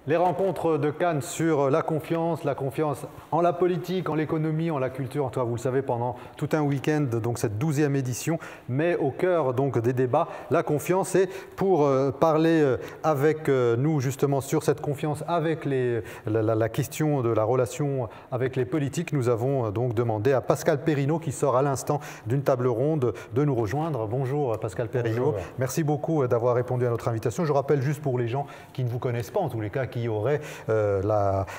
Les rencontres de Cannes sur la confiance en la politique, en l'économie, en la culture, toi, vous le savez, pendant tout un week-end, donc cette 12e édition, mais au cœur donc des débats, la confiance. Et pour parler avec nous justement sur cette confiance, avec la question de la relation avec les politiques, nous avons donc demandé à Pascal Perrineau, qui sort à l'instant d'une table ronde, de nous rejoindre. Bonjour Pascal Perrineau. Bonjour. Merci beaucoup d'avoir répondu à notre invitation. Je rappelle juste pour les gens qui ne vous connaissent pas, en tous les cas, qui aurait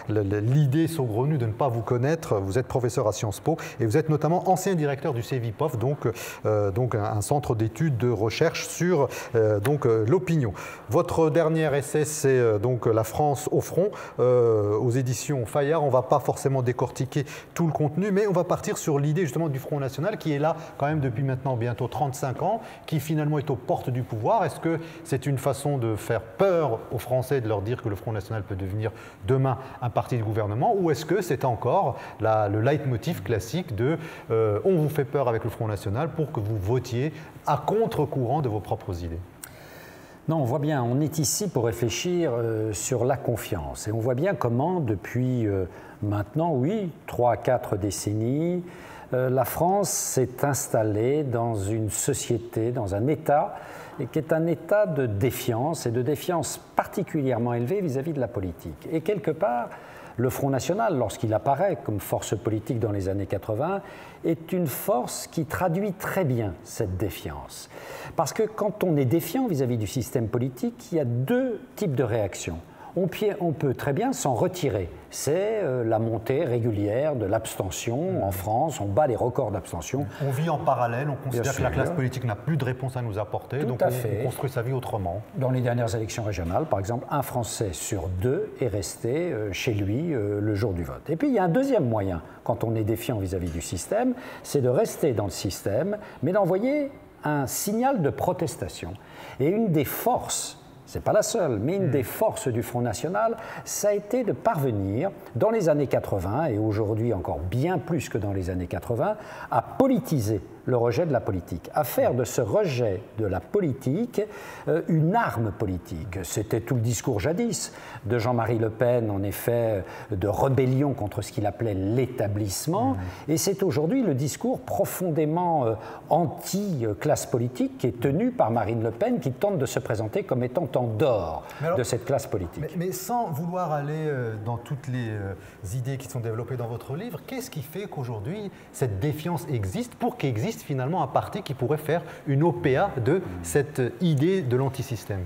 l'idée saugrenue de ne pas vous connaître. Vous êtes professeur à Sciences Po et vous êtes notamment ancien directeur du CEVIPOF, donc un centre d'études de recherche sur l'opinion. Votre dernier essai, c'est donc La France au front, aux éditions Fayard. On ne va pas forcément décortiquer tout le contenu, mais on va partir sur l'idée justement du Front National qui est là quand même depuis maintenant bientôt 35 ans, qui finalement est aux portes du pouvoir. Est-ce que c'est une façon de faire peur aux Français, de leur dire que le Front National peut devenir demain un parti de gouvernement, ou est-ce que c'est encore le leitmotiv classique de on vous fait peur avec le Front National pour que vous votiez à contre-courant de vos propres idées? Non, on voit bien, on est ici pour réfléchir sur la confiance. Et on voit bien comment, depuis maintenant, oui, 3 à 4 décennies, la France s'est installée dans une société, dans un État, qui est un état de défiance, et de défiance particulièrement élevée vis-à-vis de la politique. Et quelque part, le Front National, lorsqu'il apparaît comme force politique dans les années 80, est une force qui traduit très bien cette défiance. Parce que quand on est défiant vis-à-vis du système politique, il y a 2 types de réactions. On peut très bien s'en retirer. C'est la montée régulière de l'abstention en France. On bat les records d'abstention. On vit en parallèle, on considère que la classe politique n'a plus de réponse à nous apporter, donc on construit sa vie autrement. Dans les dernières élections régionales, par exemple, un Français sur 2 est resté chez lui le jour du vote. Et puis il y a un deuxième moyen, quand on est défiant vis-à-vis du système, c'est de rester dans le système, mais d'envoyer un signal de protestation. Et une des forces, ce n'est pas la seule, mais une des forces du Front National, ça a été de parvenir, dans les années 80, et aujourd'hui encore bien plus que dans les années 80, à politiser le rejet de la politique, à faire de ce rejet de la politique une arme politique. C'était tout le discours jadis de Jean-Marie Le Pen, en effet, de rébellion contre ce qu'il appelait l'établissement, et c'est aujourd'hui le discours profondément anti-classe politique qui est tenu par Marine Le Pen, qui tente de se présenter comme étant en dehors de cette classe politique. Mais sans vouloir aller dans toutes les idées qui sont développées dans votre livre, qu'est-ce qui fait qu'aujourd'hui cette défiance existe pour qu'existe finalement un parti qui pourrait faire une OPA de cette idée de l'antisystème?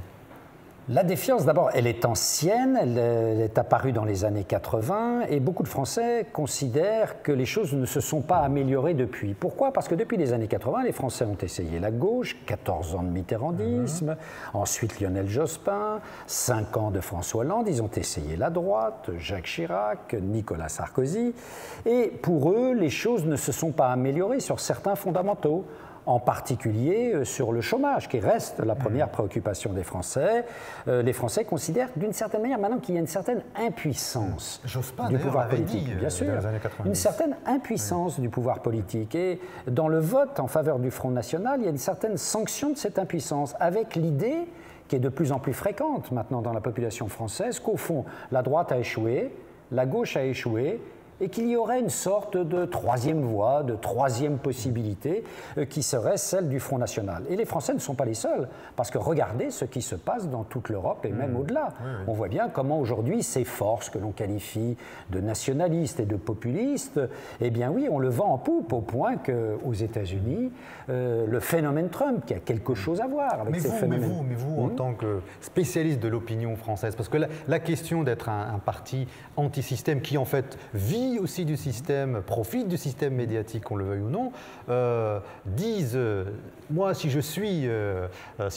La défiance, d'abord, elle est ancienne, elle est apparue dans les années 80 et beaucoup de Français considèrent que les choses ne se sont pas améliorées depuis. Pourquoi? Parce que depuis les années 80, les Français ont essayé la gauche, 14 ans de mitterrandisme, ensuite Lionel Jospin, 5 ans de François Hollande, ils ont essayé la droite, Jacques Chirac, Nicolas Sarkozy, et pour eux, les choses ne se sont pas améliorées sur certains fondamentaux. En particulier sur le chômage, qui reste la première préoccupation des Français. Les Français considèrent d'une certaine manière maintenant qu'il y a une certaine impuissance du pouvoir politique. Bien sûr, une certaine impuissance du pouvoir politique. Et dans le vote en faveur du Front National, il y a une certaine sanction de cette impuissance, avec l'idée qui est de plus en plus fréquente maintenant dans la population française, qu'au fond, la droite a échoué, la gauche a échoué, et qu'il y aurait une sorte de troisième voie, de troisième possibilité qui serait celle du Front National. Et les Français ne sont pas les seuls, parce que regardez ce qui se passe dans toute l'Europe et même au-delà. On voit bien comment aujourd'hui ces forces que l'on qualifie de nationalistes et de populistes, eh bien oui, on le vend en poupe au point qu'aux États-Unis, le phénomène Trump, qui a quelque chose à voir avec ces phénomènes. Mais vous, en tant que spécialiste de l'opinion française, parce que la question d'être un parti anti-système qui en fait vit aussi du système, profite du système médiatique, qu'on le veuille ou non, disent moi si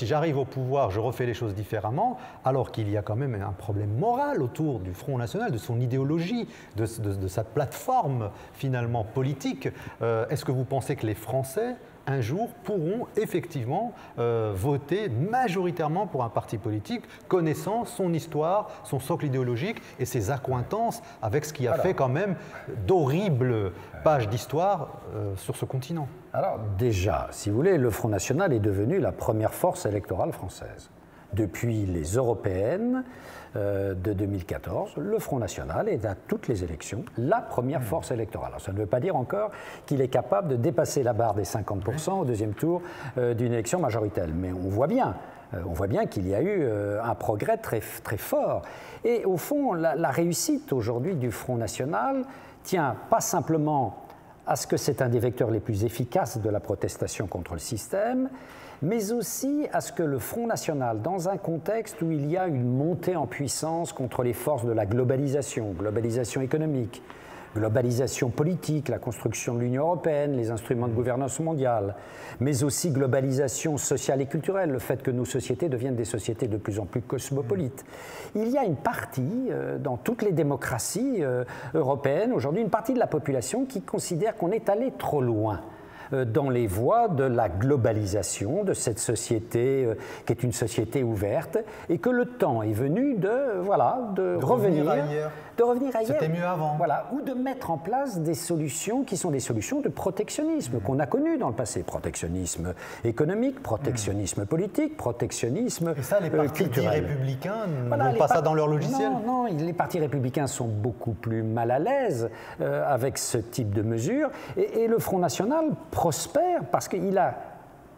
j'arrive au pouvoir, je refais les choses différemment, alors qu'il y a quand même un problème moral autour du Front National, de son idéologie, de sa plateforme finalement politique. Est-ce que vous pensez que les Français un jour pourront effectivement voter majoritairement pour un parti politique, connaissant son histoire, son socle idéologique et ses accointances avec ce qui a fait quand même d'horribles pages d'histoire sur ce continent? Alors déjà, si vous voulez, le Front National est devenu la première force électorale française. Depuis les européennes de 2014, le Front National est à toutes les élections la première force électorale. Alors, ça ne veut pas dire encore qu'il est capable de dépasser la barre des 50% au deuxième tour d'une élection majoritaire. Mais on voit bien qu'il y a eu un progrès très, très fort. Et au fond, la réussite aujourd'hui du Front National tient pas simplement à ce que c'est un des vecteurs les plus efficaces de la protestation contre le système, mais aussi à ce que le Front National, dans un contexte où il y a une montée en puissance contre les forces de la globalisation économique, globalisation politique, la construction de l'Union européenne, les instruments de gouvernance mondiale, mais aussi globalisation sociale et culturelle, le fait que nos sociétés deviennent des sociétés de plus en plus cosmopolites. Il y a une partie, dans toutes les démocraties européennes, aujourd'hui, une partie de la population qui considère qu'on est allé trop loin dans les voies de la globalisation de cette société qui est une société ouverte et que le temps est venu de revenir ailleurs. C'était mieux avant. Voilà, ou de mettre en place des solutions qui sont des solutions de protectionnisme qu'on a connues dans le passé. Protectionnisme économique, protectionnisme politique, protectionnisme culturel. Et ça, les partis dits républicains n'ont pas ça dans leur logiciel? Non, les partis républicains sont beaucoup plus mal à l'aise avec ce type de mesures. Et le Front National prospère parce qu'il a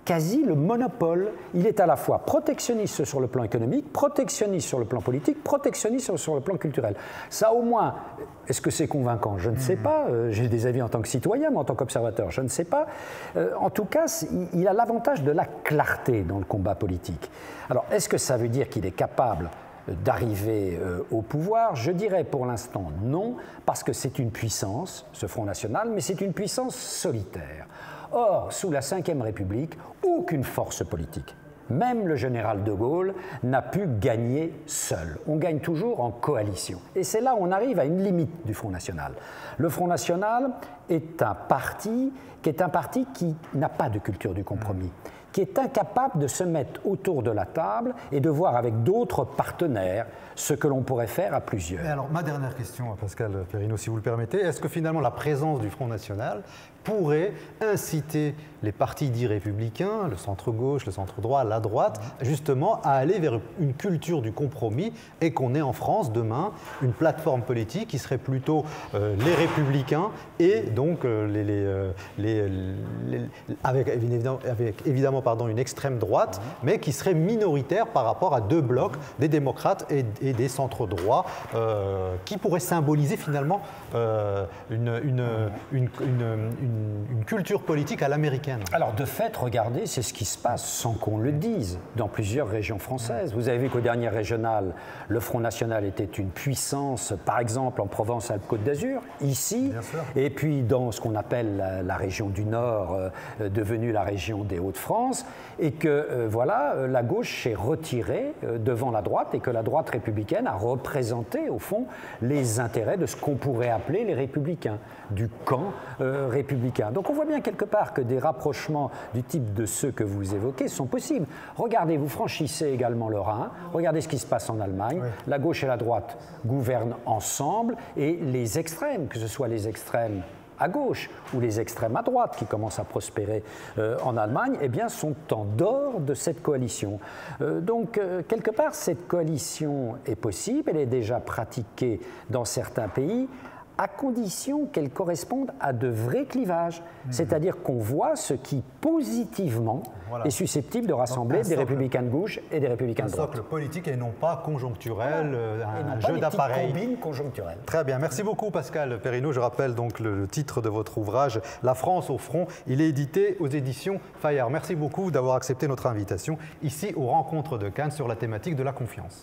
quasi le monopole. Il est à la fois protectionniste sur le plan économique, protectionniste sur le plan politique, protectionniste sur le plan culturel. Ça, au moins, est-ce que c'est convaincant? Je ne sais pas. J'ai des avis en tant que citoyen, mais en tant qu'observateur, je ne sais pas. En tout cas, il a l'avantage de la clarté dans le combat politique. Alors, est-ce que ça veut dire qu'il est capable d'arriver au pouvoir? Je dirais pour l'instant non, parce que c'est une puissance, ce Front National, mais c'est une puissance solitaire. Or, sous la Ve République, aucune force politique, même le général de Gaulle, n'a pu gagner seul. On gagne toujours en coalition. Et c'est là où on arrive à une limite du Front National. Le Front National est un parti qui n'a pas de culture du compromis, qui est incapable de se mettre autour de la table et de voir avec d'autres partenaires ce que l'on pourrait faire à plusieurs. Mais alors, ma dernière question, Pascal Perrineau, si vous le permettez, est-ce que finalement la présence du Front National pourrait inciter les partis dits républicains, le centre-gauche, le centre-droit, la droite, justement à aller vers une culture du compromis et qu'on ait en France demain une plateforme politique qui serait plutôt les républicains et donc avec évidemment une extrême droite, mais qui serait minoritaire par rapport à deux blocs, des démocrates et des centres-droits, qui pourraient symboliser finalement une culture politique à l'américaine. Alors de fait, regardez, c'est ce qui se passe sans qu'on le dise dans plusieurs régions françaises. Vous avez vu qu'aux dernières régionales, le Front National était une puissance, par exemple en Provence-Alpes-Côte d'Azur, ici, et puis dans ce qu'on appelle la région du Nord, devenue la région des Hauts-de-France, et que la gauche s'est retirée devant la droite et que la droite républicaine a représenté au fond les intérêts de ce qu'on pourrait appeler les républicains, du camp républicain. Donc on voit bien quelque part que des rapprochements du type de ceux que vous évoquez sont possibles. Regardez, vous franchissez également le Rhin, regardez ce qui se passe en Allemagne, la gauche et la droite gouvernent ensemble et les extrêmes, que ce soit les extrêmes à gauche ou les extrêmes à droite qui commencent à prospérer en Allemagne, eh bien, sont en dehors de cette coalition. Donc, quelque part, cette coalition est possible, elle est déjà pratiquée dans certains pays, à condition qu'elle corresponde à de vrais clivages. C'est-à-dire qu'on voit ce qui, positivement, est susceptible de rassembler des républicains de gauche et des républicains de droite. Un socle politique et non pas conjoncturel, un jeu d'appareils. Combine conjoncturelle. Très bien, merci beaucoup Pascal Perrineau. Je rappelle donc le titre de votre ouvrage, La France au front. Il est édité aux éditions Fayard. Merci beaucoup d'avoir accepté notre invitation ici aux Rencontres de Cannes sur la thématique de la confiance.